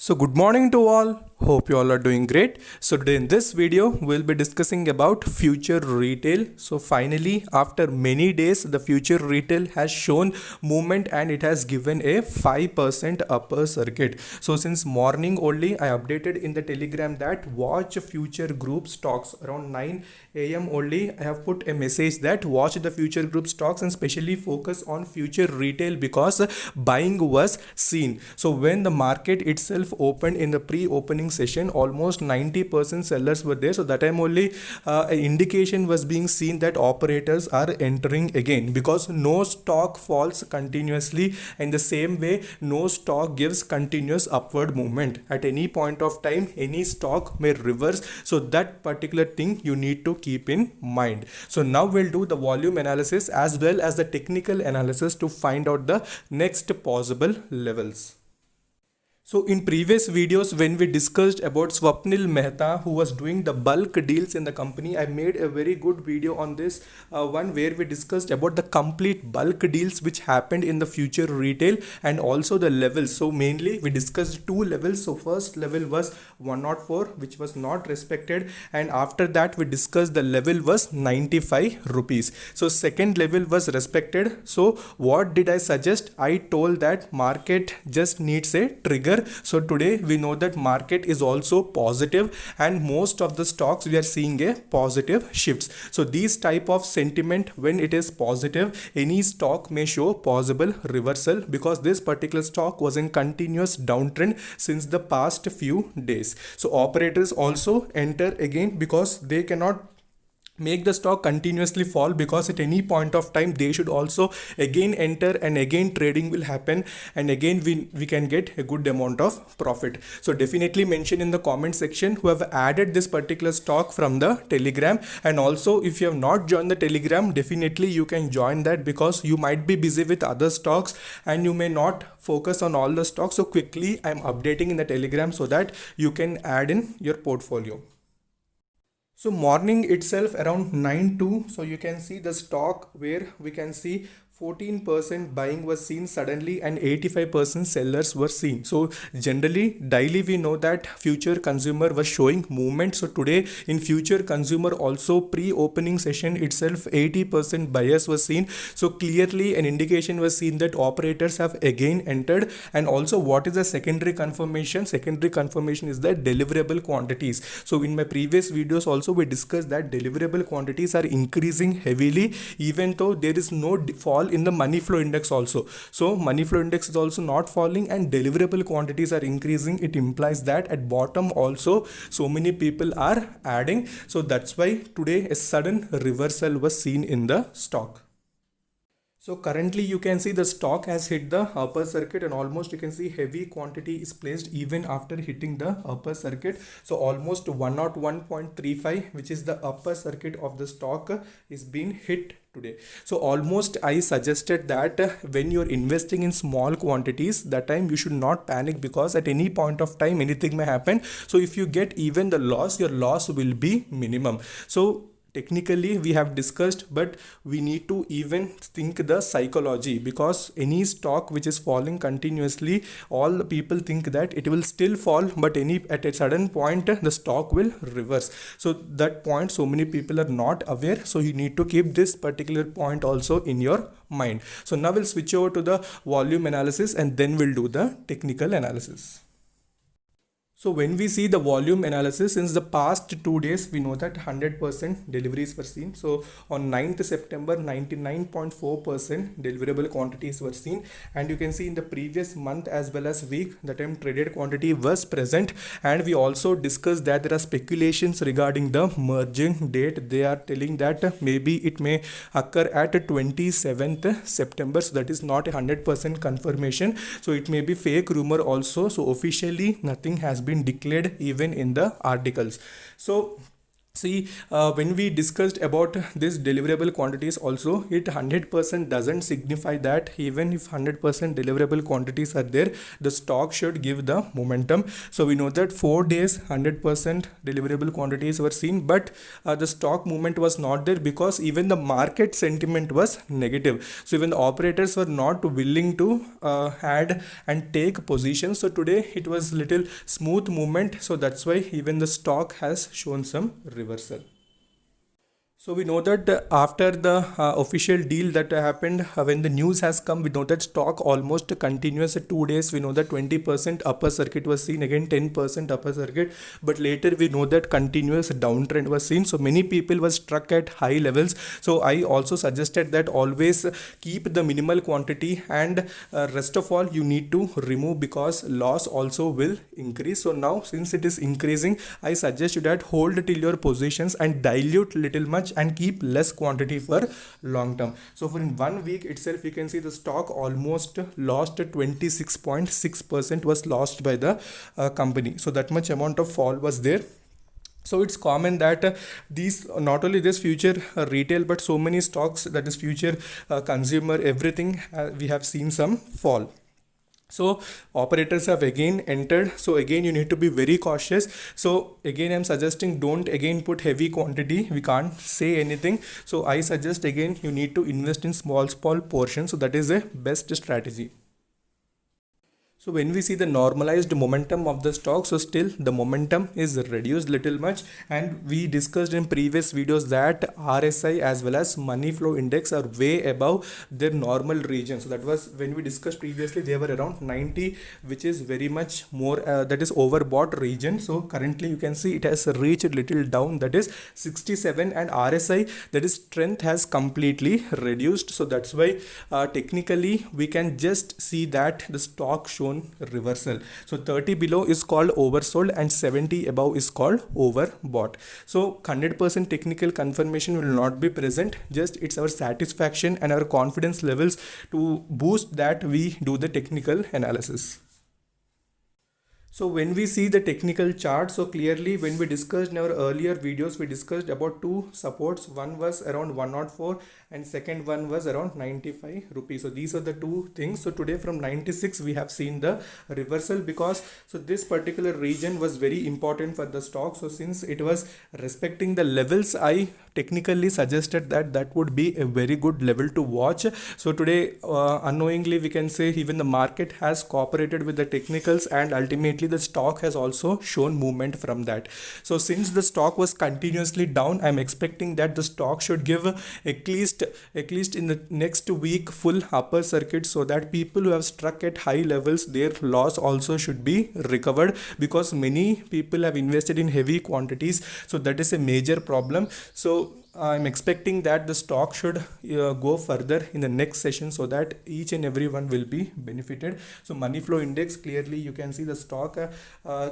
So good morning to all. Hope you all are doing great. So today in this video we'll be discussing about future retail. So finally after many days the future retail has shown movement and it has given a 5% upper circuit. So since morning only I updated in the telegram that watch future group stocks around 9 a.m. only. I have put a message that watch the future group stocks and especially focus on future retail because buying was seen. So when the market itself opened in the pre-opening session, almost 90% sellers were there. So that time only an indication was being seen that operators are entering again, because no stock falls continuously, and the same way no stock gives continuous upward movement. At any point of time any stock may reverse, so that particular thing you need to keep in mind. So now we'll do the volume analysis as well as the technical analysis to find out the next possible levels. So in previous videos when we discussed about Swapnil Mehta, who was doing the bulk deals in the company, I made a very good video on this one where we discussed about the complete bulk deals which happened in the future retail and also the levels. So mainly we discussed two levels. So first level was 104, which was not respected, and after that we discussed the level was 95 rupees. So second level was respected. So what did I suggest? I told that market just needs a trigger. So today we know that market is also positive and most of the stocks we are seeing a positive shifts. So these type of sentiment, when it is positive, any stock may show possible reversal because this particular stock was in continuous downtrend since the past few days. So operators also enter again because they cannot make the stock continuously fall, because at any point of time they should also again enter and again trading will happen and again we can get a good amount of profit. So definitely mention in the comment section who have added this particular stock from the telegram, and also if you have not joined the telegram, definitely you can join that because you might be busy with other stocks and you may not focus on all the stocks. So quickly I'm updating in the telegram so that you can add in your portfolio. So morning itself around 9 2, so you can see the stock where we can see 14% buying was seen suddenly and 85% sellers were seen. So generally daily we know that future consumer was showing movement. So today in future consumer also pre-opening session itself 80% buyers were seen. So clearly an indication was seen that operators have again entered. And also what is the secondary confirmation? Secondary confirmation is the deliverable quantities. So in my previous videos also we discussed that deliverable quantities are increasing heavily even though there is no fall in the money flow index also. So money flow index is also not falling and deliverable quantities are increasing. It implies that at bottom also so many people are adding. So that's why today a sudden reversal was seen in the stock. So currently you can see the stock has hit the upper circuit and almost you can see heavy quantity is placed even after hitting the upper circuit. So almost 101.35, which is the upper circuit of the stock, is being hit today. So almost I suggested that when you're investing in small quantities, that time you should not panic because at any point of time anything may happen. So if you get even the loss, your loss will be minimum. So technically we have discussed, but we need to even think the psychology, because any stock which is falling continuously, all people think that it will still fall, but at a sudden point the stock will reverse. So that point so many people are not aware. So you need to keep this particular point also in your mind. So now we'll switch over to the volume analysis and then we'll do the technical analysis. So when we see the volume analysis, since the past 2 days, we know that 100% deliveries were seen. So on 9th September, 99.4% deliverable quantities were seen. And you can see in the previous month as well as week, the time traded quantity was present. And we also discussed that there are speculations regarding the merging date. They are telling that maybe it may occur at 27th September. So that is not a 100% confirmation. So it may be fake rumor also. So officially nothing has been declared even in the articles. So See, when we discussed about this deliverable quantities also, it 100% doesn't signify that even if 100% deliverable quantities are there, the stock should give the momentum. So we know that 4 days 100% deliverable quantities were seen, but the stock movement was not there because even the market sentiment was negative. So even the operators were not willing to add and take positions. So today it was little smooth movement. So that's why even the stock has shown some reversal. So we know that after the official deal that happened, when the news has come, we know that stock almost continuous 2 days. We know that 20% upper circuit was seen, again 10% upper circuit, but later we know that continuous downtrend was seen. So many people were struck at high levels. So I also suggested that always keep the minimal quantity, and rest of all you need to remove because loss also will increase. So now since it is increasing, I suggest you that hold till your positions and dilute little much and keep less quantity for long term. So for in 1 week itself, you can see the stock almost lost 26.6% was lost by the company. So that much amount of fall was there. So it's common that these, not only this future retail, but so many stocks, that is future consumer, everything, we have seen some fall. So operators have again entered. So again you need to be very cautious. So again I'm suggesting don't again put heavy quantity. We can't say anything. So I suggest again you need to invest in small portions. So that is a best strategy. So when we see the normalized momentum of the stock, so still the momentum is reduced little much, and we discussed in previous videos that RSI as well as money flow index are way above their normal region. So that was when we discussed previously, they were around 90, which is very much more that is overbought region. So currently you can see it has reached a little down, that is 67, and RSI, that is strength, has completely reduced. So that's why technically we can just see that the stock shown reversal. So 30 below is called oversold and 70 above is called overbought. So 100% technical confirmation will not be present, just it's our satisfaction and our confidence levels to boost that we do the technical analysis. So when we see the technical chart, so clearly when we discussed in our earlier videos, we discussed about two supports. One was around 104 and second one was around 95 rupees. So these are the two things. So today from 96 we have seen the reversal, because so this particular region was very important for the stock. So since it was respecting the levels, I technically suggested that that would be a very good level to watch. So today unknowingly we can say even the market has cooperated with the technicals, and ultimately the stock has also shown movement from that. So since the stock was continuously down, I'm expecting that the stock should give at least in the next week full upper circuit, so that people who have struck at high levels, their loss also should be recovered, because many people have invested in heavy quantities. So that is a major problem. So I'm expecting that the stock should go further in the next session, so that each and every one will be benefited. So money flow index, clearly you can see the stock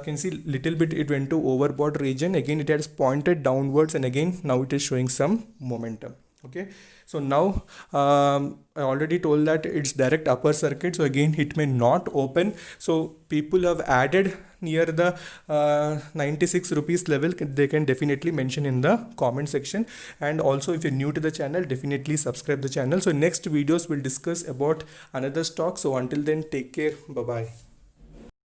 can see little bit it went to overbought region. Again it has pointed downwards, and again now it is showing some momentum. Okay, so now I already told that it's direct upper circuit, so again it may not open. So people have added near the 96 rupees level, they can definitely mention in the comment section. And also if you're new to the channel, definitely subscribe the channel. So next videos will discuss about another stock. So until then, take care, bye bye.